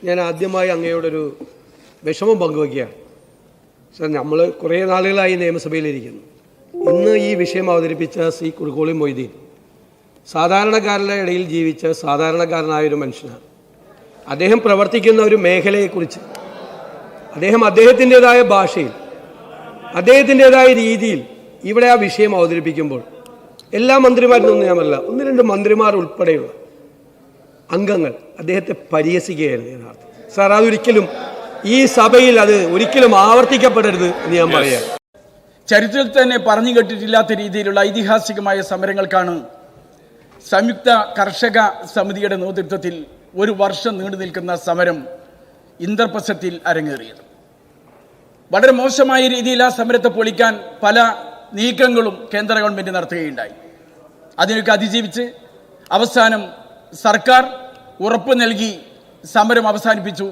ഞാൻ ആദ്യമായി അങ്ങയോടൊരു വിഷമം പങ്കുവയ്ക്കുകയാണ്. സാർ, നമ്മൾ കുറേ നാളുകളായി നിയമസഭയിലിരിക്കുന്നു. ഇന്ന് ഈ വിഷയം അവതരിപ്പിച്ച ശ്രീ കുറുക്കോളി മൊയ്തീൻ സാധാരണക്കാരുടെ ഇടയിൽ ജീവിച്ച സാധാരണക്കാരനായൊരു മനുഷ്യനാണ്. അദ്ദേഹം പ്രവർത്തിക്കുന്ന ഒരു മേഖലയെക്കുറിച്ച് അദ്ദേഹത്തിൻ്റെതായ ഭാഷയിൽ അദ്ദേഹത്തിൻ്റെതായ രീതിയിൽ ഇവിടെ ആ വിഷയം അവതരിപ്പിക്കുമ്പോൾ എല്ലാ മന്ത്രിമാരിലൊന്നും ഞാനല്ല, 1-2 മന്ത്രിമാർ ഉൾപ്പെടെയുള്ള അംഗങ്ങൾ അദ്ദേഹത്തെ പരിഹസിക്കുകയായിരുന്നു യഥാർത്ഥം. സാർ, അതൊരിക്കലും ഈ സഭയിൽ ഒരിക്കലും ആവർത്തിക്കപ്പെടരുത് എന്ന് ഞാൻ പറയാം. ചരിത്രത്തിൽ തന്നെ പറഞ്ഞു കേട്ടിട്ടില്ലാത്ത രീതിയിലുള്ള ഐതിഹാസികമായ സമരങ്ങൾക്കാണ് സംയുക്ത കർഷക സമിതിയുടെ നേതൃത്വത്തിൽ 1 വർഷം നീണ്ടു നിൽക്കുന്ന സമരം ഇന്ദ്രപ്രസ്ഥത്തിൽ അരങ്ങേറിയത്. വളരെ മോശമായ രീതിയിൽ ആ സമരത്തെ പൊളിക്കാൻ പല നീക്കങ്ങളും കേന്ദ്ര ഗവൺമെൻറ് നടത്തുകയുണ്ടായി. അതിനൊക്കെ അതിജീവിച്ച് അവസാനം സർക്കാർ ഉറപ്പ് നൽകി സമരം അവസാനിപ്പിച്ചു.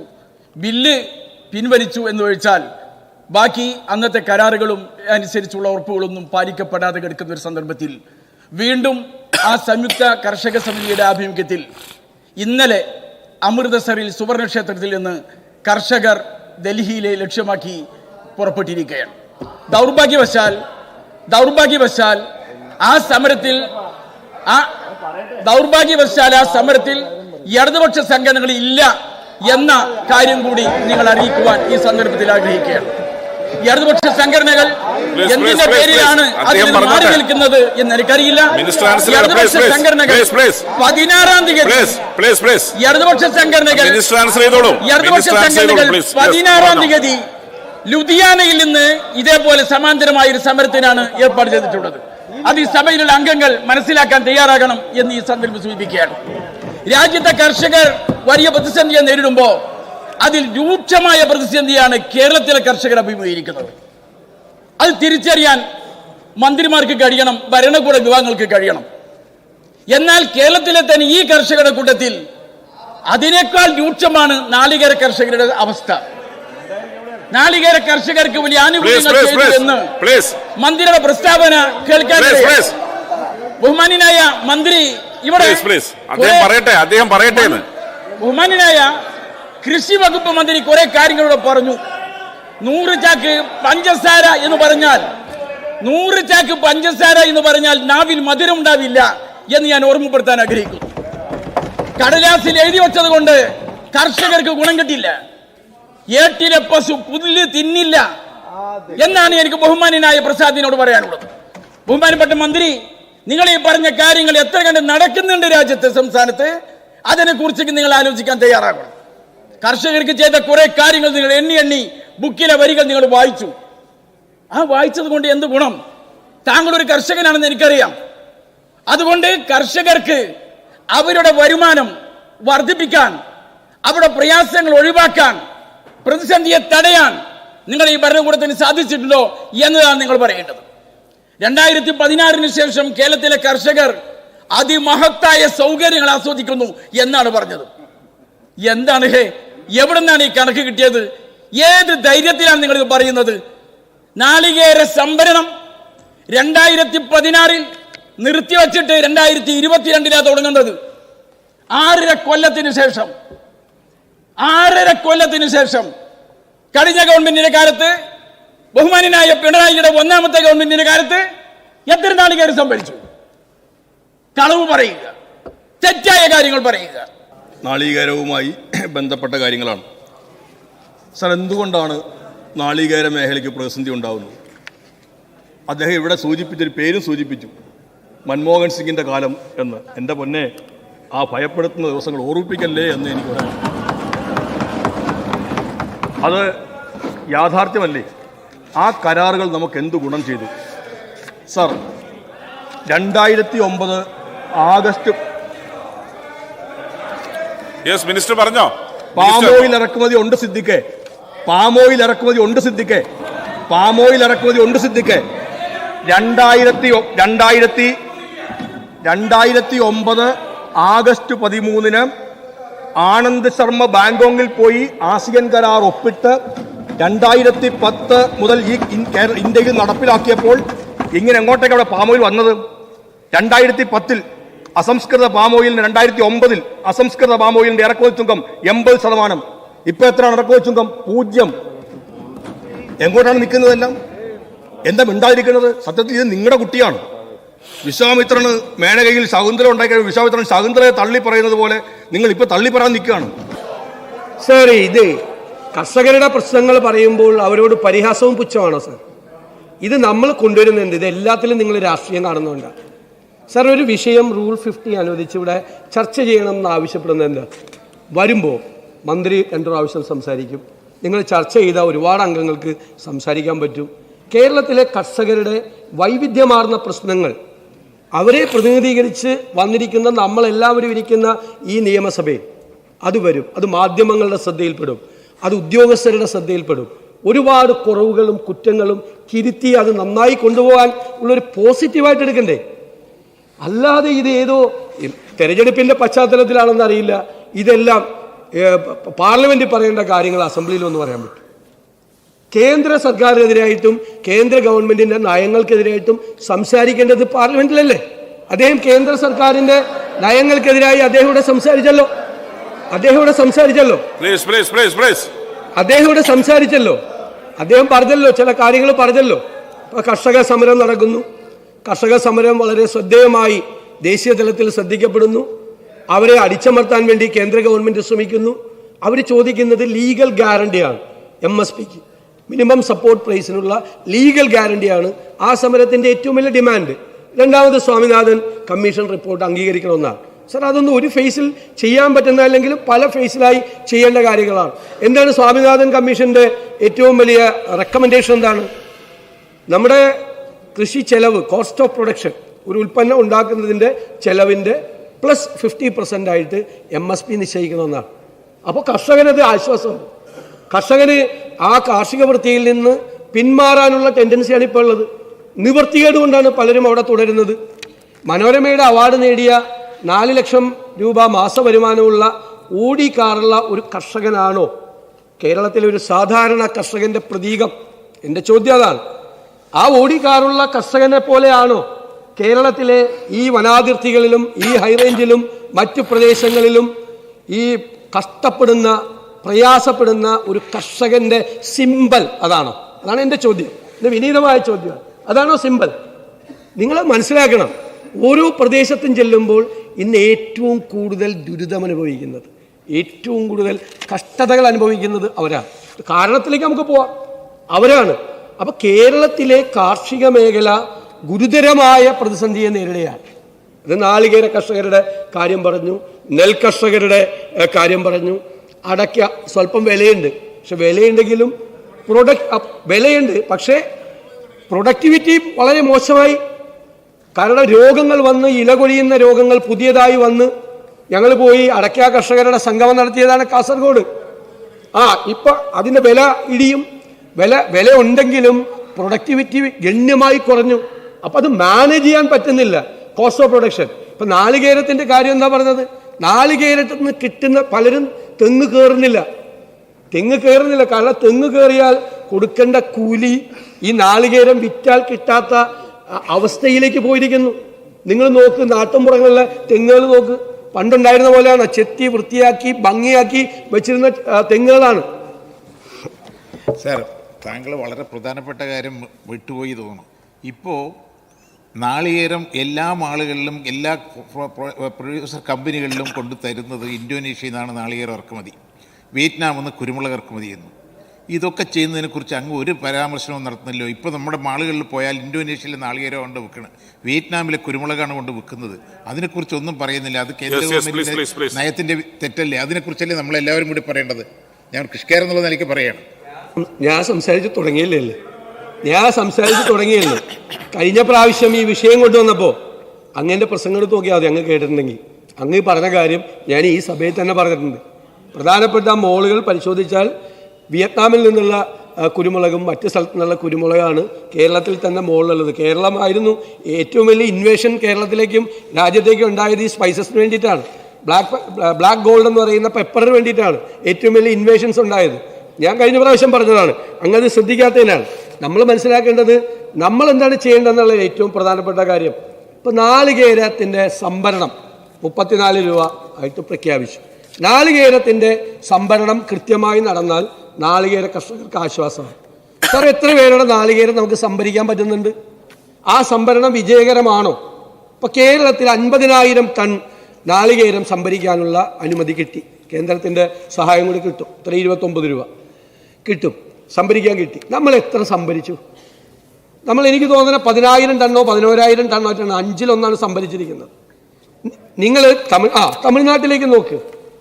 ബില്ല് പിൻവലിച്ചു എന്നൊഴിച്ചാൽ ബാക്കി അന്നത്തെ കരാറുകളും അനുസരിച്ചുള്ള ഉറപ്പുകളൊന്നും പാലിക്കപ്പെടാതെ കിടക്കുന്ന ഒരു സന്ദർഭത്തിൽ വീണ്ടും ആ സംയുക്ത കർഷക സമിതിയുടെ ആഭിമുഖ്യത്തിൽ ഇന്നലെ അമൃതസറിൽ സുവർണക്ഷേത്രത്തിൽ നിന്ന് കർഷകർ ഡൽഹിയിലെ ലക്ഷ്യമാക്കി പുറപ്പെട്ടിരിക്കുകയാണ്. ദൗർഭാഗ്യവശാൽ ആ സമരത്തിൽ ഇടതുപക്ഷ സംഘടനകൾ ഇല്ല എന്ന കാര്യം കൂടി നിങ്ങൾ അറിയിക്കുവാൻ ഈ സന്ദർഭത്തിൽ ആഗ്രഹിക്കുകയാണ്. ഇടതുപക്ഷ സംഘടനകൾ എന്തിന്റെ പേരിലാണ് അതിൽ മാറി നിൽക്കുന്നത് എന്ന് എനിക്കറിയില്ല. ഇടതുപക്ഷ സംഘടനകൾ 16-ാം തീയതി ഇടതുപക്ഷ സംഘടനകൾ 16-ാം തീയതി ലുധിയാനയിൽ നിന്ന് ഇതേപോലെ സമാന്തരമായ ഒരു സമരത്തിനാണ് ഏർപ്പാട് ചെയ്തിട്ടുള്ളത്. അത് ഈ സഭയിലുള്ള അംഗങ്ങൾ മനസ്സിലാക്കാൻ തയ്യാറാകണം എന്ന് ഈ സന്ദർഭം സൂചിപ്പിക്കുകയാണ്. രാജ്യത്തെ കർഷകർ വലിയ പ്രതിസന്ധിയെ നേരിടുമ്പോൾ അതിൽ രൂക്ഷമായ പ്രതിസന്ധിയാണ് കേരളത്തിലെ കർഷകർ അഭിമുഖീകരിക്കുന്നത്. അത് തിരിച്ചറിയാൻ മന്ത്രിമാർക്ക് കഴിയണം, ഭരണകൂട വിഭാഗങ്ങൾക്ക് കഴിയണം. എന്നാൽ കേരളത്തിലെ തന്നെ ഈ കർഷകരുടെ കൂട്ടത്തിൽ അതിനേക്കാൾ രൂക്ഷമാണ് നാളികേര കർഷകരുടെ അവസ്ഥ. നാളികേര കർഷകർക്ക് വലിയ ആനുകൂല്യങ്ങൾ ചെയ്തുവെന്ന് മന്ത്രിയുടെ പ്രസ്താവന കേൾക്കാൻ ബഹുമാന്യനായ മന്ത്രി ഇവിടെ ബഹുമാന്യനായ കൃഷി വകുപ്പ് മന്ത്രി കുറെ കാര്യങ്ങളോട് പറഞ്ഞു. 100 ചാക്ക് പഞ്ചസാര എന്ന് പറഞ്ഞാൽ നാവിൽ മധുരം ഉണ്ടാവില്ല എന്ന് ഞാൻ ഓർമ്മപ്പെടുത്താൻ ആഗ്രഹിക്കുന്നു. കടലാസിൽ എഴുതി വെച്ചത് കൊണ്ട് കർഷകർക്ക് ഗുണം കിട്ടില്ല. ഏട്ടിലെ പശു പുല്ല് തിന്നില്ല എന്നാണ് എനിക്ക് ബഹുമാന്യനായ പ്രസാദിനോട് പറയാനുള്ളത്. ബഹുമാനപ്പെട്ട മന്ത്രി, നിങ്ങൾ ഈ പറഞ്ഞ കാര്യങ്ങൾ എത്ര കണ്ട് നടക്കുന്നുണ്ട് രാജ്യത്തെ, സംസ്ഥാനത്ത്, അതിനെക്കുറിച്ച് നിങ്ങൾ ആലോചിക്കാൻ തയ്യാറാകണം. കർഷകർക്ക് ചെയ്ത കുറെ കാര്യങ്ങൾ നിങ്ങൾ എണ്ണി ബുക്കിലെ വരികൾ നിങ്ങൾ വായിച്ചു. ആ വായിച്ചത് കൊണ്ട് എന്ത് ഗുണം? താങ്കൾ ഒരു കർഷകനാണെന്ന് എനിക്കറിയാം. അതുകൊണ്ട് കർഷകർക്ക് അവരുടെ വരുമാനം വർദ്ധിപ്പിക്കാൻ, അവരുടെ പ്രയാസങ്ങൾ ഒഴിവാക്കാൻ, പ്രതിസന്ധിയെ തടയാൻ നിങ്ങൾ ഈ ഭരണകൂടത്തിന് സാധിച്ചിട്ടുണ്ടോ എന്നതാണ് നിങ്ങൾ പറയേണ്ടത്. 2016 ശേഷം കേരളത്തിലെ കർഷകർ അതിമഹത്തായ സൗകര്യങ്ങൾ ആസ്വദിക്കുന്നു എന്നാണ് പറഞ്ഞത്. എന്താണ് എവിടെ നിന്നാണ് ഈ കണക്ക് കിട്ടിയത്? ഏത് ധൈര്യത്തിലാണ് നിങ്ങൾ പറയുന്നത്? നാളികേര സംഭരണം 2016 നിർത്തിവച്ചിട്ട് 2022 തുടങ്ങുന്നത്. 6.5 കൊല്ലത്തിന് ശേഷം കഴിഞ്ഞ ഗവൺമെന്റിന്റെ കാലത്ത്, ബഹുമാന്യനായ പിണറായിയുടെ 1ാമത്തെ ഗവൺമെന്റിന്റെ കാലത്ത് എത്ര നാളികേരം സംഭരിച്ചു? കളവ് പറയുക, തെറ്റായ കാര്യങ്ങൾ പറയുക. നാളികേരവുമായി ബന്ധപ്പെട്ട കാര്യങ്ങളാണ്. സർ, എന്തുകൊണ്ടാണ് നാളികേര മേഖലയ്ക്ക് പ്രതിസന്ധി ഉണ്ടാകുന്നത്? അദ്ദേഹം ഇവിടെ സൂചിപ്പിച്ചൊരു പേരും സൂചിപ്പിച്ചു, മൻമോഹൻ സിംഗിൻ്റെ കാലം എന്ന്. എൻ്റെ പൊന്നെ, ആ ഭയപ്പെടുത്തുന്ന ദിവസങ്ങൾ ഓർമ്മിപ്പിക്കല്ലേ എന്ന് എനിക്ക് പറയാം. അത് യാഥാർത്ഥ്യമല്ലേ? ആ കരാറുകൾ നമുക്ക് എന്ത് ഗുണം ചെയ്തു? സർ, 2009 ആഗസ്റ്റ് മിനിസ്റ്റർ പറഞ്ഞോ, പാമോയിൽ ഇറക്കുമതി ഉണ്ട് സിദ്ദിഖെ. 2009 ആഗസ്റ്റ് 13 ആനന്ദ് ശർമ്മ ബാങ്കോങ്ങിൽ പോയി ആസിയൻ കരാർ ഒപ്പിട്ട് 2010 മുതൽ ഈ ഇന്ത്യയിൽ നടപ്പിലാക്കിയപ്പോൾ ഇങ്ങനെ എങ്ങോട്ടേക്ക് അവിടെ പാമോയിൽ വന്നത്? 2010 അസംസ്കൃത പാമോയിലിന് 2009 അസംസ്കൃത പാമോയിലിന്റെ ഇറക്കുമതി തുകം 80%. ഇപ്പൊ എത്ര അടക്കം ചുങ്കം? 0. എങ്ങോട്ടാണ് നിൽക്കുന്നതെല്ലാം? എന്താ മിണ്ടാതിരിക്കുന്നത്? സത്യത്തിൽ ഇത് നിങ്ങളുടെ കുട്ടിയാണ്. വിശ്വാമിത്രന് മേനകയിൽ ശകുന്തള ഉണ്ടാക്കിയ വിശ്വാമിത്രൻ ശകുന്തളയെ തള്ളി പറയുന്നത് പോലെ നിങ്ങൾ ഇപ്പൊ തള്ളി പറയാൻ നിൽക്കുകയാണ്. സാർ, ഇത് കർഷകരുടെ പ്രശ്നങ്ങൾ പറയുമ്പോൾ അവരോട് പരിഹാസവും പുച്ഛമാണോ സാർ? ഇത് നമ്മൾ കൊണ്ടുവരുന്നുണ്ട്. ഇത് എല്ലാത്തിലും നിങ്ങൾ രാഷ്ട്രീയം കാണുന്നുണ്ടാണ് സാർ. ഒരു വിഷയം റൂൾ 50 അനുവദിച്ച് ഇവിടെ ചർച്ച ചെയ്യണം എന്ന് ആവശ്യപ്പെടുന്നത് എന്താ? വരുമ്പോൾ മന്ത്രി 2 പ്രാവശ്യം സംസാരിക്കും. നിങ്ങൾ ചർച്ച ചെയ്ത ഒരുപാട് അംഗങ്ങൾക്ക് സംസാരിക്കാൻ പറ്റും. കേരളത്തിലെ കർഷകരുടെ വൈവിധ്യമാർന്ന പ്രശ്നങ്ങൾ അവരെ പ്രതിനിധീകരിച്ച് വന്നിരിക്കുന്ന നമ്മളെല്ലാവരും ഇരിക്കുന്ന ഈ നിയമസഭയിൽ അത് വരും. അത് മാധ്യമങ്ങളുടെ ശ്രദ്ധയിൽപ്പെടും, അത് ഉദ്യോഗസ്ഥരുടെ ശ്രദ്ധയിൽപ്പെടും. ഒരുപാട് കുറവുകളും കുറ്റങ്ങളും തിരുത്തി അത് നന്നായി കൊണ്ടുപോകാൻ ഉള്ളൊരു പോസിറ്റീവായിട്ട് എടുക്കണ്ടേ? അല്ലാതെ ഇത് ഏതോ തെരഞ്ഞെടുപ്പിൻ്റെ പശ്ചാത്തലത്തിലാണെന്ന് അറിയില്ല. ഇതെല്ലാം പാർലമെൻറ്റിൽ പറയേണ്ട കാര്യങ്ങൾ അസംബ്ലിയിലൊന്ന് പറയാൻ പറ്റും. കേന്ദ്ര സർക്കാരിനെതിരായിട്ടും കേന്ദ്ര ഗവൺമെൻറ്റിൻ്റെ നയങ്ങൾക്കെതിരായിട്ടും സംസാരിക്കേണ്ടത് പാർലമെൻറ്റിലല്ലേ? അദ്ദേഹം കേന്ദ്ര സർക്കാരിൻ്റെ നയങ്ങൾക്കെതിരായി അദ്ദേഹം ഇവിടെ സംസാരിച്ചല്ലോ. അദ്ദേഹം പറഞ്ഞല്ലോ, ചില കാര്യങ്ങൾ പറഞ്ഞല്ലോ. ഇപ്പോൾ കർഷക സമരം നടക്കുന്നു. കർഷക സമരം വളരെ ശ്രദ്ധേയമായി ദേശീയ തലത്തിൽ ശ്രദ്ധിക്കപ്പെടുന്നു. അവരെ അടിച്ചമർത്താൻ വേണ്ടി കേന്ദ്ര ഗവൺമെൻറ് ശ്രമിക്കുന്നു. അവർ ചോദിക്കുന്നത് ലീഗൽ ഗ്യാരണ്ടിയാണ്. MSPക്ക് മിനിമം സപ്പോർട്ട് പ്രൈസിനുള്ള ലീഗൽ ഗ്യാരണ്ടിയാണ് ആ സമരത്തിൻ്റെ ഏറ്റവും വലിയ ഡിമാൻഡ്. രണ്ടാമത് സ്വാമിനാഥൻ കമ്മീഷൻ റിപ്പോർട്ട് അംഗീകരിക്കണമെന്നാണ്. സാർ, അതൊന്നും ഒരു ഫേസിൽ ചെയ്യാൻ പറ്റുന്ന അല്ലെങ്കിലും പല ഫേസിലായി ചെയ്യേണ്ട കാര്യങ്ങളാണ്. എന്താണ് സ്വാമിനാഥൻ കമ്മീഷൻ്റെ ഏറ്റവും വലിയ റെക്കമെൻഡേഷൻ? എന്താണ്? നമ്മുടെ കൃഷി ചെലവ്, കോസ്റ്റ് ഓഫ് പ്രൊഡക്ഷൻ, ഒരു ഉൽപ്പന്നം ഉണ്ടാക്കുന്നതിൻ്റെ ചെലവിൻ്റെ പ്ലസ് 50% ആയിട്ട് MSP നിശ്ചയിക്കണമെന്നാണ്. അപ്പോൾ കർഷകനത് ആശ്വാസമാണ്. കർഷകന് ആ കാർഷിക വൃത്തിയിൽ നിന്ന് പിന്മാറാനുള്ള ടെൻഡൻസിയാണ് ഇപ്പോൾ ഉള്ളത്. നിവൃത്തികേട് കൊണ്ടാണ് പലരും അവിടെ തുടരുന്നത്. മനോരമയുടെ അവാർഡ് നേടിയ 4 ലക്ഷം രൂപ മാസവരുമാനമുള്ള ഓടി കാറുള്ള ഒരു കർഷകനാണോ കേരളത്തിലെ ഒരു സാധാരണ കർഷകന്റെ പ്രതീകം? എൻ്റെ ചോദ്യം അതാണ്. ആ ഓടി കാറുള്ള കർഷകനെ പോലെയാണോ കേരളത്തിലെ ഈ വനാതിർത്തികളിലും ഈ ഹൈറേഞ്ചിലും മറ്റു പ്രദേശങ്ങളിലും ഈ കഷ്ടപ്പെടുന്ന പ്രയാസപ്പെടുന്ന ഒരു കർഷകന്റെ സിമ്പൽ അതാണോ? അതാണ് എൻ്റെ ചോദ്യം. ഇത് വിനീതമായ ചോദ്യമാണ്. അതാണോ സിമ്പൽ? നിങ്ങൾ മനസ്സിലാക്കണം, ഓരോ പ്രദേശത്തും ചെല്ലുമ്പോൾ ഇന്ന് ഏറ്റവും കൂടുതൽ ദുരിതമനുഭവിക്കുന്നത്, ഏറ്റവും കൂടുതൽ കഷ്ടതകൾ അനുഭവിക്കുന്നത് അവരാണ്. കാരണത്തിലേക്ക് നമുക്ക് പോവാം, അവരാണ്. അപ്പോൾ കേരളത്തിലെ കാർഷിക മേഖല ഗുരുതരമായ പ്രതിസന്ധിയെ നേരിടുകയാണ്. ഇത് നാളികേര കർഷകരുടെ കാര്യം പറഞ്ഞു, നെൽ കർഷകരുടെ കാര്യം പറഞ്ഞു. അടയ്ക്ക സ്വല്പം വിലയുണ്ട്, പക്ഷെ വിലയുണ്ടെങ്കിലും വിലയുണ്ട്, പക്ഷേ പ്രൊഡക്ടിവിറ്റി വളരെ മോശമായി. കാരണം രോഗങ്ങൾ വന്ന്, ഇല കൊഴിയുന്ന രോഗങ്ങൾ പുതിയതായി വന്ന്. ഞങ്ങൾ പോയി അടയ്ക്ക കർഷകരുടെ സംഗമം നടത്തിയതാണ് കാസർഗോഡ്. ഇപ്പം അതിൻ്റെ വില ഇടിയും. വില ഉണ്ടെങ്കിലും പ്രൊഡക്ടിവിറ്റി ഗണ്യമായി കുറഞ്ഞു. അപ്പം അത് മാനേജ് ചെയ്യാൻ പറ്റുന്നില്ല, കോസ്റ്റ് ഓഫ് പ്രൊഡക്ഷൻ. ഇപ്പം നാളികേരത്തിൻ്റെ കാര്യം എന്താ പറഞ്ഞത്? നാളികേരത്തിൽ നിന്ന് കിട്ടുന്ന പലരും തെങ്ങ് കയറുന്നില്ല. കാരണം തെങ്ങ് കയറിയാൽ കൊടുക്കേണ്ട കൂലി ഈ നാളികേരം വിറ്റാൽ കിട്ടാത്ത അവസ്ഥയിലേക്ക് പോയിരിക്കുന്നു. നിങ്ങൾ നോക്ക്, നാട്ടുമ്പുറങ്ങളിലെ തെങ്ങുകൾ നോക്ക്, പണ്ടുണ്ടായിരുന്ന പോലെയാണ്. ചെത്തി വൃത്തിയാക്കി ഭംഗിയാക്കി വെച്ചിരുന്ന തെങ്ങുകളാണ്. സാർ, താങ്കൾ വളരെ പ്രധാനപ്പെട്ട കാര്യം വിട്ടുപോയി തോന്നുന്നു. ഇപ്പോൾ നാളികേരം എല്ലാ ആളുകളിലും എല്ലാ പ്രൊഡ്യൂസർ കമ്പനികളിലും കൊണ്ടു തരുന്നത് ഇന്തോനേഷ്യയിൽ നിന്നാണ് നാളികേരം ഇറക്കുമതി. വിയറ്റ്നാമിൽ നിന്ന് കുരുമുളക് ഇറക്കുമതി ചെയ്യുന്നു. ഇതൊക്കെ ചെയ്യുന്നതിനെക്കുറിച്ച് അങ്ങ് ഒരു പരാമർശനവും നടത്തുന്നില്ലോ. ഇപ്പോൾ നമ്മുടെ മാളുകളിൽ പോയാൽ ഇന്തോനേഷ്യയിലെ നാളികേരം കൊണ്ട് വിൽക്കുന്നത്, വിയറ്റ്നാമിലെ കുരുമുളകാണ് കൊണ്ട് വിൽക്കുന്നത്. അതിനെക്കുറിച്ച് ഒന്നും പറയുന്നില്ല. അത് കേന്ദ്ര ഗവൺമെൻറ്റിൻ്റെ നയത്തിൻ്റെ തെറ്റല്ലേ? അതിനെക്കുറിച്ചല്ലേ നമ്മളെല്ലാവരും കൂടി പറയേണ്ടത്? ഞാൻ കൃഷിക്കാരെന്നുള്ള നിലയ്ക്ക് പറയണം. ഞാൻ സംസാരിച്ച് തുടങ്ങിയില്ലേ? കഴിഞ്ഞ പ്രാവശ്യം ഈ വിഷയം കൊണ്ടുവന്നപ്പോൾ അങ്ങൻ്റെ പ്രസംഗം എടുത്ത് നോക്കിയാൽ മതി. അങ്ങ് കേട്ടിട്ടുണ്ടെങ്കിൽ അങ്ങ് പറഞ്ഞ കാര്യം ഞാൻ ഈ സഭയിൽ തന്നെ പറഞ്ഞിട്ടുണ്ട്. പ്രധാനപ്പെട്ട മോളുകൾ പരിശോധിച്ചാൽ വിയറ്റ്നാമിൽ നിന്നുള്ള കുരുമുളകും മറ്റ് സ്ഥലത്തു നിന്നുള്ള കുരുമുളകാണ് കേരളത്തിൽ തന്നെ മുകളിലുള്ളത്. കേരളമായിരുന്നു ഏറ്റവും വലിയ ഇൻവേഷൻ കേരളത്തിലേക്കും രാജ്യത്തേക്കും ഉണ്ടായത് ഈ സ്പൈസസിന് വേണ്ടിയിട്ടാണ്. ബ്ലാക്ക് ഗോൾഡ് എന്ന് പറയുന്ന പെപ്പറിന് വേണ്ടിയിട്ടാണ് ഏറ്റവും വലിയ ഇൻവേഷൻസ് ഉണ്ടായത്. ഞാൻ കഴിഞ്ഞ പ്രാവശ്യം പറഞ്ഞതാണ്, അങ്ങത് ശ്രദ്ധിക്കാത്തതിനാണ്. നമ്മൾ മനസ്സിലാക്കേണ്ടത് നമ്മൾ എന്താണ് ചെയ്യേണ്ടതെന്നുള്ള ഏറ്റവും പ്രധാനപ്പെട്ട കാര്യം. ഇപ്പോൾ നാളികേരത്തിൻ്റെ സംഭരണം 34 രൂപ ആയിട്ട് പ്രഖ്യാപിച്ചു. നാളികേരത്തിൻ്റെ സംഭരണം കൃത്യമായി നടന്നാൽ നാളികേര കർഷകർക്ക് ആശ്വാസമാണ്. സാർ, എത്ര പേരുടെ നാളികേരം നമുക്ക് സംഭരിക്കാൻ പറ്റുന്നുണ്ട്? ആ സംഭരണം വിജയകരമാണോ? ഇപ്പോൾ കേരളത്തിൽ 50,000 ടൺ നാളികേരം സംഭരിക്കാനുള്ള അനുമതി കിട്ടി. കേന്ദ്രത്തിൻ്റെ സഹായം കൂടി കിട്ടും. ഇത്ര 29 രൂപ കിട്ടും, സംഭരിക്കാൻ കിട്ടി. നമ്മൾ എത്ര സംഭരിച്ചു? എനിക്ക് തോന്നുന്ന 10,000 ടണ്ണോ 11,000 ടണ്ണോ ആയിട്ടാണ് 5-1 സംഭരിച്ചിരിക്കുന്നത്. നിങ്ങൾ തമിഴ്നാട്ടിലേക്ക് നോക്ക്.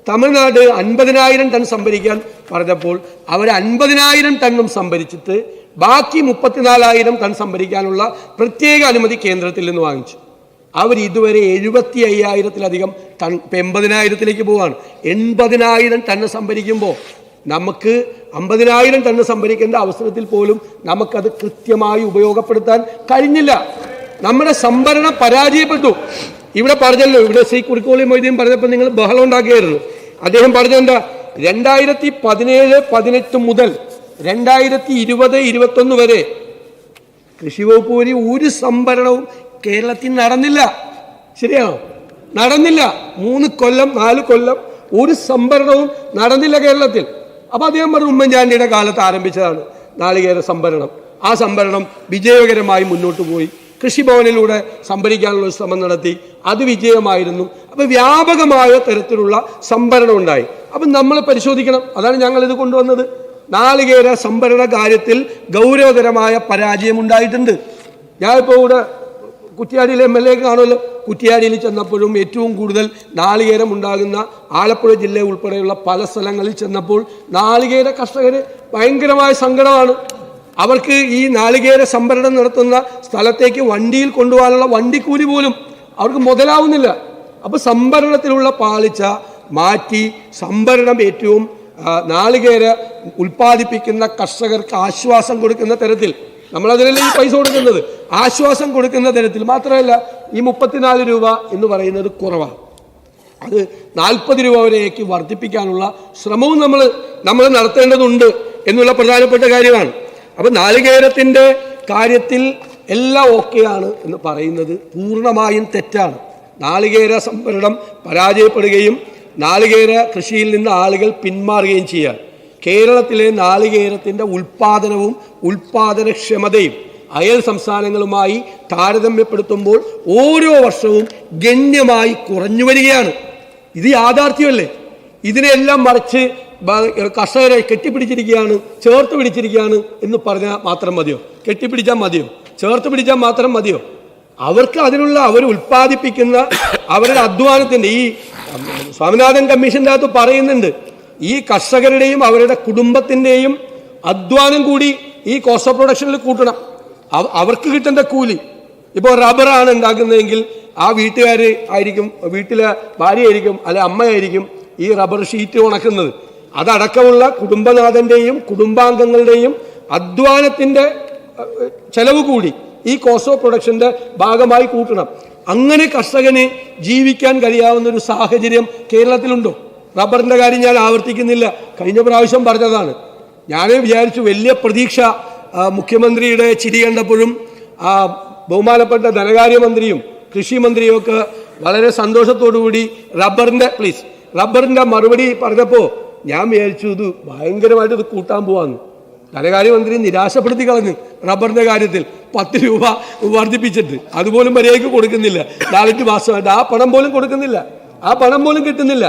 തമിഴ്നാട് 50,000 ടൺ സംഭരിക്കാൻ പറഞ്ഞപ്പോൾ അവർ 50,000 ടണ്ണും സംഭരിച്ചിട്ട് ബാക്കി 34,000 ടൺ സംഭരിക്കാനുള്ള പ്രത്യേക അനുമതി കേന്ദ്രത്തിൽ നിന്ന് വാങ്ങിച്ചു. അവർ ഇതുവരെ 75,000-ലധികം ടൺ, 80,000-ലേക്ക് പോവാണ്. 80,000 ടണ്ണ് സംഭരിക്കുമ്പോൾ നമുക്ക് 50,000 ടണ്ണ് സംഭരിക്കേണ്ട അവസരത്തിൽ പോലും നമുക്കത് കൃത്യമായി ഉപയോഗപ്പെടുത്താൻ കഴിഞ്ഞില്ല. നമ്മുടെ സംഭരണം പരാജയപ്പെട്ടു. ഇവിടെ പറഞ്ഞല്ലോ, ഇവിടെ ശ്രീ കുറിക്കോളി മൊയ്തീൻ പറഞ്ഞപ്പോൾ നിങ്ങൾ ബഹളം ഉണ്ടാക്കിയായിരുന്നു. അദ്ദേഹം പറഞ്ഞെന്താ, 2017-18 മുതൽ 2020-21 വരെ കൃഷി വകുപ്പ് വഴി ഒരു സംഭരണവും കേരളത്തിൽ നടന്നില്ല. ശരിയാണോ? നടന്നില്ല. 3 കൊല്ലം 4 കൊല്ലം ഒരു സംഭരണവും നടന്നില്ല കേരളത്തിൽ. അപ്പോൾ അദ്ദേഹം പറഞ്ഞു, ഉമ്മൻചാണ്ടിയുടെ കാലത്ത് ആരംഭിച്ചതാണ് നാളികേര സംഭരണം. ആ സംഭരണം വിജയകരമായി മുന്നോട്ട് പോയി. കൃഷിഭവനിലൂടെ സംഭരിക്കാനുള്ള ശ്രമം നടത്തി, അത് വിജയമായിരുന്നു. അപ്പോൾ വ്യാപകമായ തരത്തിലുള്ള സംഭരണം ഉണ്ടായി. അപ്പം നമ്മൾ പരിശോധിക്കണം. അതാണ് ഞങ്ങളിത് കൊണ്ടുവന്നത്. നാളികേര സംഭരണ കാര്യത്തിൽ ഗൗരവതരമായ പരാജയം ഉണ്ടായിട്ടുണ്ട്. ഞാനിപ്പോൾ ഇവിടെ കുറ്റ്യാടിയിലെ MLA കാണുമല്ലോ. കുറ്റ്യാടിയിൽ ചെന്നപ്പോഴും ഏറ്റവും കൂടുതൽ നാളികേരം ഉണ്ടാകുന്ന ആലപ്പുഴ ജില്ല ഉൾപ്പെടെയുള്ള പല സ്ഥലങ്ങളിൽ ചെന്നപ്പോൾ നാളികേര കർഷകർ ഭയങ്കരമായ സങ്കടമാണ്. അവർക്ക് ഈ നാളികേര സംഭരണം നടത്തുന്ന സ്ഥലത്തേക്ക് വണ്ടിയിൽ കൊണ്ടുപോകാനുള്ള വണ്ടിക്കൂലി പോലും അവർക്ക് മുതലാവുന്നില്ല. അപ്പോൾ സംഭരണത്തിലുള്ള പാളിച്ച മാറ്റി സംഭരണം ഏറ്റവും നാളികേര ഉൽപ്പാദിപ്പിക്കുന്ന കർഷകർക്ക് ആശ്വാസം കൊടുക്കുന്ന തരത്തിൽ, നമ്മളതിനല്ലേ ഈ പൈസ കൊടുക്കുന്നത്, ആശ്വാസം കൊടുക്കുന്ന തരത്തിൽ. മാത്രമല്ല, ഈ 34 രൂപ എന്ന് പറയുന്നത് കുറവാണ്. അത് 40 രൂപ വരെയൊക്കെ വർദ്ധിപ്പിക്കാനുള്ള ശ്രമവും നമ്മൾ നടത്തേണ്ടതുണ്ട് എന്നുള്ള പ്രധാനപ്പെട്ട കാര്യമാണ്. അപ്പം നാളികേരത്തിൻ്റെ കാര്യത്തിൽ എല്ലാം ഓക്കെയാണ് എന്ന് പറയുന്നത് പൂർണ്ണമായും തെറ്റാണ്. നാളികേര സംഭരണം പരാജയപ്പെടുകയും നാളികേര കൃഷിയിൽ നിന്ന് ആളുകൾ പിന്മാറുകയും ചെയ്യാൻ കേരളത്തിലെ നാളികേരത്തിൻ്റെ ഉൽപ്പാദനവും ഉൽപ്പാദനക്ഷമതയും അയൽ സംസ്ഥാനങ്ങളുമായി താരതമ്യപ്പെടുത്തുമ്പോൾ ഓരോ വർഷവും ഗണ്യമായി കുറഞ്ഞു വരികയാണ്. ഇത് യാഥാർത്ഥ്യമല്ലേ? ഇതിനെല്ലാം മറിച്ച് കർഷകരെ കെട്ടിപ്പിടിച്ചിരിക്കുകയാണ്, ചേർത്ത് പിടിച്ചിരിക്കുകയാണ് എന്ന് പറഞ്ഞാൽ മാത്രം മതിയോ? കെട്ടിപ്പിടിച്ചാൽ മതിയോ? ചേർത്ത് പിടിച്ചാൽ മാത്രം മതിയോ? അവർക്ക് അതിനുള്ള അവർ ഉൽപ്പാദിപ്പിക്കുന്ന അവരുടെ അധ്വാനത്തിൻ്റെ, ഈ സ്വാമിനാഥൻ കമ്മീഷൻ്റെ അകത്ത് പറയുന്നുണ്ട്, ഈ കർഷകരുടെയും അവരുടെ കുടുംബത്തിൻ്റെയും അധ്വാനം കൂടി ഈ കോസ്റ്റ് ഓഫ് പ്രൊഡക്ഷനിൽ കൂട്ടണം. അവർക്ക് കിട്ടേണ്ട കൂലി. ഇപ്പോൾ റബ്ബറാണ് ഉണ്ടാക്കുന്നതെങ്കിൽ ആ വീട്ടുകാർ ആയിരിക്കും, വീട്ടിലെ ഭാര്യയായിരിക്കും അല്ലെ അമ്മയായിരിക്കും ഈ റബ്ബർ ഷീറ്റ് ഉണക്കുന്നത്. അതടക്കമുള്ള കുടുംബനാഥൻ്റെയും കുടുംബാംഗങ്ങളുടെയും അധ്വാനത്തിൻ്റെ ചെലവ് കൂടി ഈ കോസ്റ്റ് ഓഫ് പ്രൊഡക്ഷൻ്റെ ഭാഗമായി കൂട്ടണം. അങ്ങനെ കർഷകന് ജീവിക്കാൻ കഴിയാവുന്ന ഒരു സാഹചര്യം കേരളത്തിലുണ്ടോ? റബ്ബറിൻ്റെ കാര്യം ഞാൻ ആവർത്തിക്കുന്നില്ല, കഴിഞ്ഞ പ്രാവശ്യം പറഞ്ഞതാണ്. ഞാൻ വിചാരിച്ചു, വലിയ പ്രതീക്ഷ മുഖ്യമന്ത്രിയുടെ ചിരി കണ്ടപ്പോഴും ബഹുമാനപ്പെട്ട ധനകാര്യമന്ത്രിയും കൃഷി മന്ത്രിയും ഒക്കെ വളരെ സന്തോഷത്തോടുകൂടി റബ്ബറിൻ്റെ മറുപടി പറഞ്ഞപ്പോൾ ഞാൻ വിചാരിച്ചു ഇത് ഭയങ്കരമായിട്ട് ഇത് കൂട്ടാൻ പോവാന്ന്. ധനകാര്യമന്ത്രി നിരാശപ്പെടുത്തി കളഞ്ഞു റബ്ബറിൻ്റെ കാര്യത്തിൽ. 10 രൂപ വർദ്ധിപ്പിച്ചിട്ട് അതുപോലും മര്യാദയ്ക്ക് കൊടുക്കുന്നില്ല. 4 മാസമായിട്ട് ആ പണം പോലും കൊടുക്കുന്നില്ല, ആ പണം പോലും കിട്ടുന്നില്ല,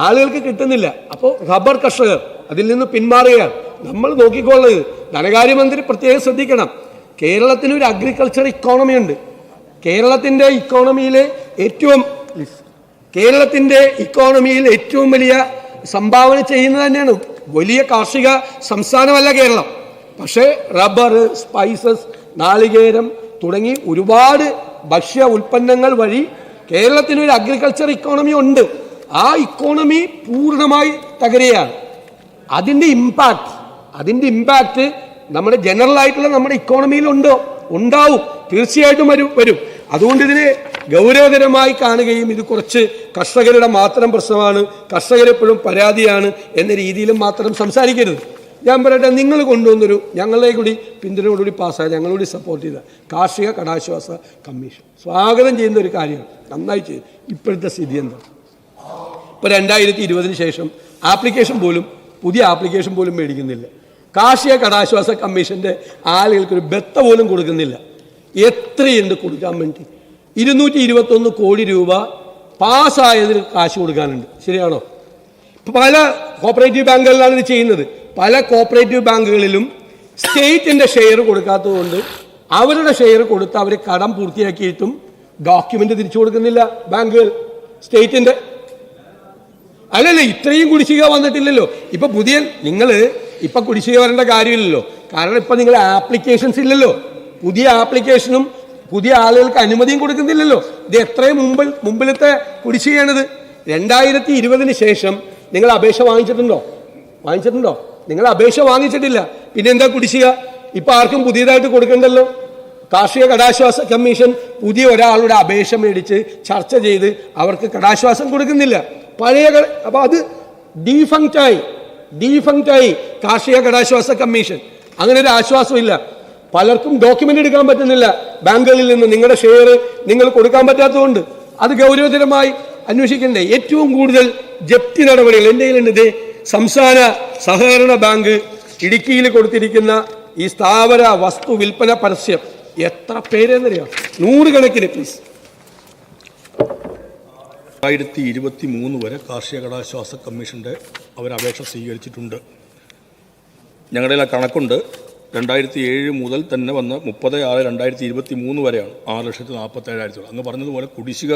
ആളുകൾക്ക് കിട്ടുന്നില്ല. അപ്പോൾ റബ്ബർ കർഷകർ അതിൽ നിന്ന് പിന്മാറുകയാണ്. നമ്മൾ നോക്കിക്കൊള്ളുന്നത്, ധനകാര്യമന്ത്രി പ്രത്യേകം ശ്രദ്ധിക്കണം. കേരളത്തിനൊരു അഗ്രികൾച്ചർ ഇക്കോണമി ഉണ്ട്. കേരളത്തിൻ്റെ ഇക്കോണമിയിൽ ഏറ്റവും വലിയ സംഭാവന ചെയ്യുന്നത് തന്നെയാണ്. വലിയ കാർഷിക സംസ്ഥാനമല്ല കേരളം, പക്ഷേ റബ്ബർ, സ്പൈസസ്, നാളികേരം തുടങ്ങി ഒരുപാട് ഭക്ഷ്യ ഉൽപ്പന്നങ്ങൾ വഴി കേരളത്തിനൊരു അഗ്രികൾച്ചർ ഇക്കോണമി ഉണ്ട്. ആ ഇക്കോണമി പൂർണ്ണമായി തകരുകയാണ്. അതിൻ്റെ ഇമ്പാക്റ്റ് നമ്മുടെ ജനറൽ ആയിട്ടുള്ള നമ്മുടെ ഇക്കോണമിയിൽ ഉണ്ടാവും, തീർച്ചയായിട്ടും വരും. അതുകൊണ്ട് ഇതിനെ ഗൗരവതരമായി കാണുകയും ഇത് കുറച്ച് കർഷകരുടെ മാത്രം പ്രശ്നമാണ്, കർഷകരെപ്പോഴും പരാതിയാണ് എന്ന രീതിയിലും മാത്രം സംസാരിക്കരുത്. ഞാൻ പറയട്ടെ, നിങ്ങൾ കൊണ്ടുവന്നൊരു ഞങ്ങളെ കൂടി പിന്തുണയോടുകൂടി പാസ്സായ ഞങ്ങളോട് സപ്പോർട്ട് ചെയ്ത കാർഷിക കടാശ്വാസ കമ്മീഷൻ സ്വാഗതം ചെയ്യുന്ന ഒരു കാര്യമാണ്, നന്നായി ചെയ്തു. ഇപ്പോഴത്തെ സ്ഥിതി എന്താ? ഇപ്പോൾ 2020 ശേഷം പുതിയ ആപ്ലിക്കേഷൻ പോലും മേടിക്കുന്നില്ല. കാർഷിക കടാശ്വാസ കമ്മീഷന്റെ ആളുകൾക്കൊരു ബത്ത പോലും കൊടുക്കുന്നില്ല. എത്രയുണ്ട് കൊടുക്കാൻ വേണ്ടി? 221 കോടി രൂപ പാസ്സായതിന് കാശ് കൊടുക്കാനുണ്ട്. ശരിയാണോ? പല കോപ്പറേറ്റീവ് ബാങ്കുകളിലാണ് ഇത് ചെയ്യുന്നത്. പല കോപ്പറേറ്റീവ് ബാങ്കുകളിലും സ്റ്റേറ്റിന്റെ ഷെയർ കൊടുക്കാത്തതുകൊണ്ട് അവരുടെ ഷെയർ കൊടുത്ത് അവർ കടം പൂർത്തിയാക്കിയിട്ടും ഡോക്യുമെന്റ് തിരിച്ചു കൊടുക്കുന്നില്ല ബാങ്കുകൾ. സ്റ്റേറ്റിന്റെ അല്ലല്ലേ, ഇത്രയും കുടിശ്ശിക വന്നിട്ടില്ലല്ലോ. ഇപ്പൊ നിങ്ങൾ ഇപ്പൊ കുടിശ്ശിക വരേണ്ട കാര്യമില്ലല്ലോ. കാരണം ഇപ്പൊ നിങ്ങൾ ആപ്ലിക്കേഷൻസ് ഇല്ലല്ലോ. പുതിയ ആപ്ലിക്കേഷനും പുതിയ ആളുകൾക്ക് അനുമതിയും കൊടുക്കുന്നില്ലല്ലോ. ഇത് എത്രയും മുമ്പിലത്തെ കുടിശ്ശികയാണിത്. 2020 ശേഷം നിങ്ങൾ അപേക്ഷ വാങ്ങിച്ചിട്ടുണ്ടോ? നിങ്ങൾ അപേക്ഷ വാങ്ങിച്ചിട്ടില്ല. പിന്നെ എന്താ കുടിശ്ശിക? ഇപ്പൊ ആർക്കും പുതിയതായിട്ട് കൊടുക്കണ്ടല്ലോ. കാർഷിക കടാശ്വാസ കമ്മീഷൻ പുതിയ ഒരാളുടെ അപേക്ഷ മേടിച്ച് ചർച്ച ചെയ്ത് അവർക്ക് കടാശ്വാസം കൊടുക്കുന്നില്ല. അപ്പൊ അത് ഡീഫങ്ക്റ്റായി കാർഷിക കടാശ്വാസ കമ്മീഷൻ. അങ്ങനെ ഒരു ആശ്വാസമില്ല. പലർക്കും ഡോക്യുമെന്റ് എടുക്കാൻ പറ്റുന്നില്ല ബാങ്കുകളിൽ നിന്ന്. നിങ്ങളുടെ ഷെയർ നിങ്ങൾ കൊടുക്കാൻ പറ്റാത്തതുകൊണ്ട് അത് ഗൗരവതരമായി അന്വേഷിക്കണ്ടേ? ഏറ്റവും കൂടുതൽ ജപ്തി നടപടികൾ എൻ്റെ കയ്യിലുണ്ട്. സംസ്ഥാന സഹകരണ ബാങ്ക് ഇടുക്കിയിൽ കൊടുത്തിരിക്കുന്ന ഈ സ്ഥാവര വസ്തു വിൽപ്പന പരസ്യം എത്ര പേരെന്നറിയാം? 100 കണക്കിന്. പ്ലീസ്. 2023 വരെ കാർഷിക കടാശ്വാസ കമ്മീഷൻ്റെ അവരപേക്ഷ സ്വീകരിച്ചിട്ടുണ്ട്. ഞങ്ങളുടെ ആ കണക്കുണ്ട്. 2007 മുതൽ തന്നെ വന്ന 30/6/2023 വരെയാണ് 6,47,000. അങ്ങ് പറഞ്ഞതുപോലെ കുടിശ്ശിക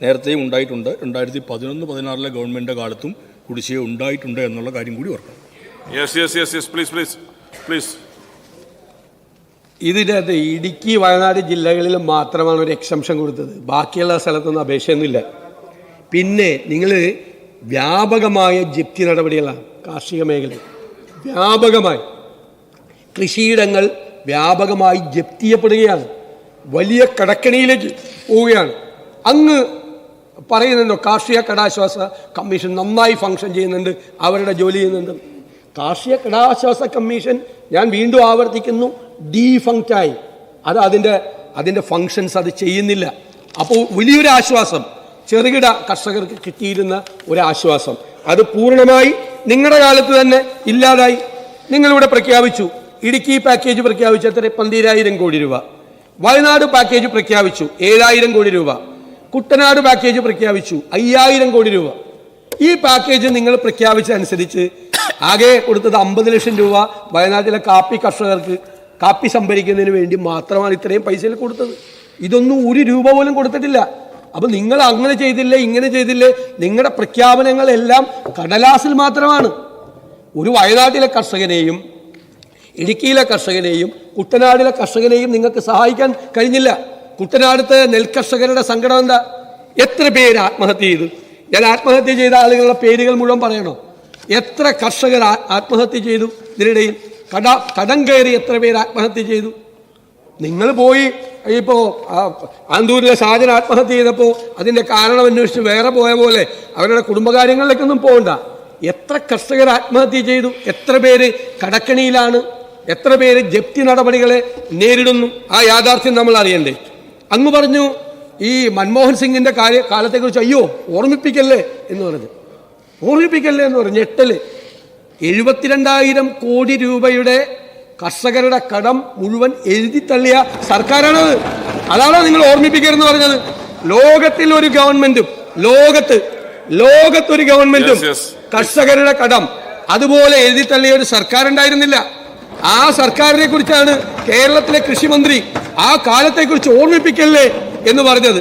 നേരത്തെയും ഉണ്ടായിട്ടുണ്ട്. 2011-16 ഗവൺമെൻറ്റിൻ്റെ കാലത്തും കുടിശ്ശിക ഉണ്ടായിട്ടുണ്ട് എന്നുള്ള കാര്യം കൂടി ഓർക്കണം. ഇതിനകത്ത് ഇടുക്കി വയനാട് ജില്ലകളിൽ മാത്രമാണ് ഒരു എക്സംഷൻ കൊടുത്തത്. ബാക്കിയുള്ള സ്ഥലത്തൊന്നും അപേക്ഷയൊന്നുമില്ല. പിന്നെ നിങ്ങൾ വ്യാപകമായ ജപ്തി നടപടികളാണ് കാർഷിക മേഖലയിൽ. വ്യാപകമായി കൃഷിയിടങ്ങൾ വ്യാപകമായി ജപ്തി ചെയ്യപ്പെടുകയാണ്. വലിയ കടക്കണിയിലേക്ക് പോവുകയാണ്. അങ്ങ് പറയുന്നുണ്ടോ കാർഷിക കടാശ്വാസ കമ്മീഷൻ നന്നായി ഫംഗ്ഷൻ ചെയ്യുന്നുണ്ട്, അവരുടെ ജോലി ചെയ്യുന്നുണ്ട്? കാർഷിക കടാശ്വാസ കമ്മീഷൻ, ഞാൻ വീണ്ടും ആവർത്തിക്കുന്നു, ഡീഫങ്ക്റ്റായി. അത് അതിൻ്റെ ഫങ്ഷൻസ് അത് ചെയ്യുന്നില്ല. അപ്പോൾ വലിയൊരു ആശ്വാസം ചെറുകിട കർഷകർക്ക് കിട്ടിയിരുന്ന ഒരാശ്വാസം അത് പൂർണ്ണമായി നിങ്ങളുടെ കാലത്ത് തന്നെ ഇല്ലാതായി. നിങ്ങളിവിടെ പ്രഖ്യാപിച്ചു, ഇടുക്കി പാക്കേജ് പ്രഖ്യാപിച്ചു എത്ര? 12,000 കോടി രൂപ. വയനാട് പാക്കേജ് പ്രഖ്യാപിച്ചു 7,000 കോടി രൂപ. കുട്ടനാട് പാക്കേജ് പ്രഖ്യാപിച്ചു 5,000 കോടി രൂപ. ഈ പാക്കേജ് നിങ്ങൾ പ്രഖ്യാപിച്ചതനുസരിച്ച് ആകെ കൊടുത്തത് 50 ലക്ഷം രൂപ വയനാട്ടിലെ കാപ്പി കർഷകർക്ക് കാപ്പി സംഭരിക്കുന്നതിന് വേണ്ടി മാത്രമാണ് ഇത്രയും പൈസയിൽ കൊടുത്തത്. ഇതൊന്നും 1 രൂപ പോലും കൊടുത്തിട്ടില്ല. അപ്പം നിങ്ങൾ അങ്ങനെ ചെയ്തില്ലേ, ഇങ്ങനെ ചെയ്തില്ലേ? നിങ്ങളുടെ പ്രഖ്യാപനങ്ങളെല്ലാം കടലാസിൽ മാത്രമാണ്. ഒരു വയനാട്ടിലെ കർഷകനെയും ഇടുക്കിയിലെ കർഷകനെയും കുട്ടനാടിലെ കർഷകനെയും നിങ്ങൾക്ക് സഹായിക്കാൻ കഴിഞ്ഞില്ല. കുട്ടനാടത്തെ നെൽകർഷകരുടെ സങ്കടം എന്താ? എത്ര പേര് ആത്മഹത്യ ചെയ്തു? ഞാൻ ആത്മഹത്യ ചെയ്ത ആളുകളുടെ പേരുകൾ മുഴുവൻ പറയണോ? എത്ര കർഷകർ ആത്മഹത്യ ചെയ്തു? ഇതിനിടയിൽ കടം കയറി എത്ര പേര് ആത്മഹത്യ ചെയ്തു? നിങ്ങൾ പോയി ഇപ്പോൾ ആന്തൂരിലെ ഷാജൻ ആത്മഹത്യ ചെയ്തപ്പോൾ അതിൻ്റെ കാരണം അന്വേഷിച്ച് വേറെ പോയ പോലെ അവരുടെ കുടുംബകാര്യങ്ങളിലേക്കൊന്നും പോകണ്ട. എത്ര കർഷകർ ആത്മഹത്യ ചെയ്തു? എത്ര പേര് കടക്കണിയിലാണ്? എത്ര പേര് ജപ്തി നടപടികളെ നേരിടുന്നു? ആ യാഥാർത്ഥ്യം നമ്മൾ അറിയണ്ടേ? അങ്ങ് പറഞ്ഞു ഈ മൻമോഹൻ സിംഗിൻ്റെ കാലത്തെക്കുറിച്ച് അയ്യോ ഓർമ്മിപ്പിക്കല്ലേ എന്ന് പറഞ്ഞു. ഞെട്ടല്. 72,000 കോടി രൂപയുടെ കർഷകരുടെ കടം മുഴുവൻ എഴുതി തള്ളിയ സർക്കാരാണത്. അതാണോ നിങ്ങൾ ഓർമ്മിപ്പിക്കരുതെന്ന് പറഞ്ഞത്? ലോകത്തൊരു ഗവൺമെന്റും കർഷകരുടെ കടം അതുപോലെ എഴുതി തള്ളിയ ഒരു സർക്കാർ ഉണ്ടായിരുന്നില്ല. ആ സർക്കാരിനെ കുറിച്ചാണ് കേരളത്തിലെ കൃഷിമന്ത്രി ആ കാലത്തെ കുറിച്ച് ഓർമ്മിപ്പിക്കല്ലേ എന്ന് പറഞ്ഞത്.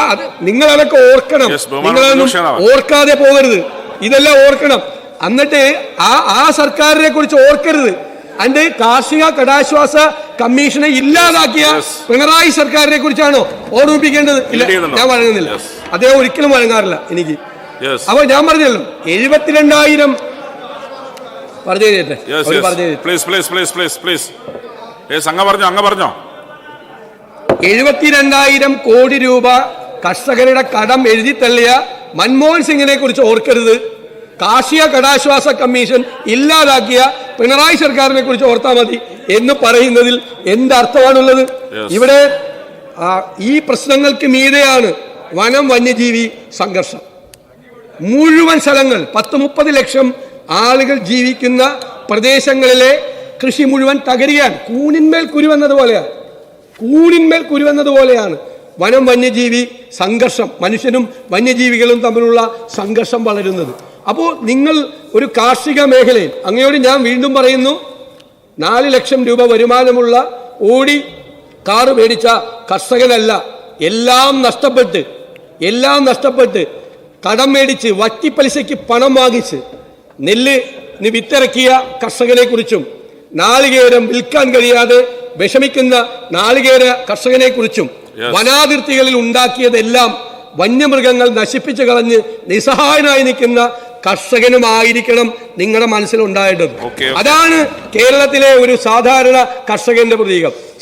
അത് നിങ്ങളതൊക്കെ ഓർക്കണം. നിങ്ങളതൊന്നും ഓർക്കാതെ പോകരുത്. ഇതെല്ലാം ഓർക്കണം. എന്നിട്ട് ആ സർക്കാരിനെ കുറിച്ച് ഓർക്കരുത്. അതിന്റെ കാർഷിക കടാശ്വാസ കമ്മീഷനെ ഇല്ലാതാക്കിയ പിണറായി സർക്കാരിനെ കുറിച്ചാണോ ഓർമ്മിപ്പിക്കേണ്ടത്? ഇല്ല, ഞാൻ വഴങ്ങുന്നില്ല. അദ്ദേഹം ഒരിക്കലും വഴങ്ങാറില്ല എനിക്ക്. അപ്പൊ ഞാൻ പറഞ്ഞല്ലോ 72,000 പറഞ്ഞു. 72,000 കോടി രൂപ കർഷകരുടെ കടം എഴുതി തള്ളിയ മൻമോഹൻ സിംഗിനെ കുറിച്ച് ഓർക്കരുത്. കാർഷിക കടാശ്വാസ കമ്മീഷൻ ഇല്ലാതാക്കിയ പിണറായി സർക്കാരിനെ കുറിച്ച് ഓർത്താൽ മതി എന്ന് പറയുന്നതിൽ എന്തർത്ഥമാണുള്ളത്? ഇവിടെ ഈ പ്രശ്നങ്ങൾക്ക് മീതെയാണ് വനം വന്യജീവി സംഘർഷം. മുഴുവൻ സ്ഥലങ്ങൾ 10-30 ലക്ഷം ആളുകൾ ജീവിക്കുന്ന പ്രദേശങ്ങളിലെ കൃഷി മുഴുവൻ തകരുകയാണ്. കൂണിന്മേൽ കുരുവെന്നതുപോലെയാണ് വനം വന്യജീവി സംഘർഷം, മനുഷ്യനും വന്യജീവികളും തമ്മിലുള്ള സംഘർഷം വളരുന്നത്. അപ്പോൾ നിങ്ങൾ ഒരു കാർഷിക മേഖലയിൽ, അങ്ങയോട് ഞാൻ വീണ്ടും പറയുന്നു, 4 ലക്ഷം രൂപ വരുമാനമുള്ള ഓടി കാറ് മേടിച്ച കർഷകനല്ല. എല്ലാം നഷ്ടപ്പെട്ട് കടം മേടിച്ച് വറ്റിപ്പലിശയ്ക്ക് പണം വാങ്ങിച്ച് നെല്ലിന് വിത്തിറക്കിയ കർഷകനെ കുറിച്ചും നാളികേരം വിൽക്കാൻ കഴിയാതെ വിഷമിക്കുന്ന നാളികേര കർഷകനെ കുറിച്ചും വനാതിർത്തികളിൽ ഉണ്ടാക്കിയതെല്ലാം വന്യമൃഗങ്ങൾ നശിപ്പിച്ചു കളഞ്ഞ് നിസ്സഹായനായി നിൽക്കുന്ന കർഷകനുമായിരിക്കണം നിങ്ങളുടെ മനസ്സിലുണ്ടായേണ്ടത്. അതാണ് കേരളത്തിലെ ഒരു സാധാരണ കർഷകന്റെ പ്രതീകം.